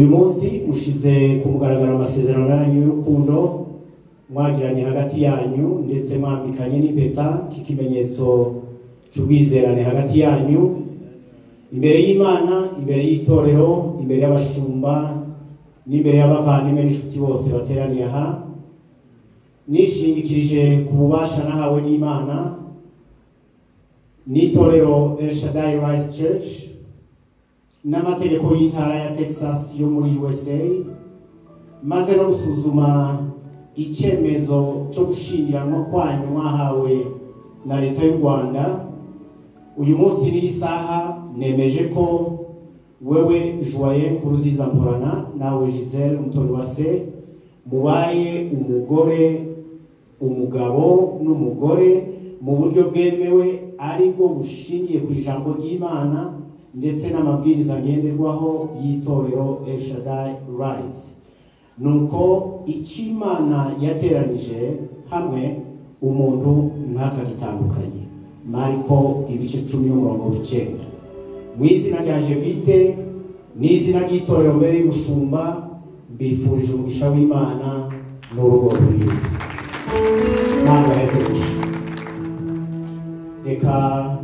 uyu munsi ushize kumugaragara amasezerano yanyu y'urukundo mwagiranye hagati yanyu ndetse mwambikanye n'impeta k'ikimenyetso cy'ubwizerane hagati yanyu imbere y'Imana, imbere y'itorero, imbere y'abashumba n'imbere y'abavandimwe n'inshuti bose bateraniye aha. Nishingikirije ku bubasha nahawe n'Imana n'itorero El Shaddai Rise Church n'amategeko y'intara ya Texas yo muri USA, maze no gusuzuma icyemezo cyo gushingiranwa kwanyu mwahawe na leta y'u Rwanda, uyu munsi n'isaha nemeje ko wewe Joye Nkuruziza Mporana nawe Giselle Mutoniwase mubaye umugore, umugabo n'umugore mu buryo bwemewe ariko bushingiye ku ijambo ry'Imana ndetse n'amabwiriza ngenderwaho y'itorero El Shaddai Rise. Nuko Imana yateranije hamwe umuntu ntakagitandukanye. Mariko ibice 10:9. Mu izina ryaje bwite n'izina ry'itorero mbere y'umushumba mbifurije umugisha w'Imana n'urugo rwiwe. Ntabwo Reka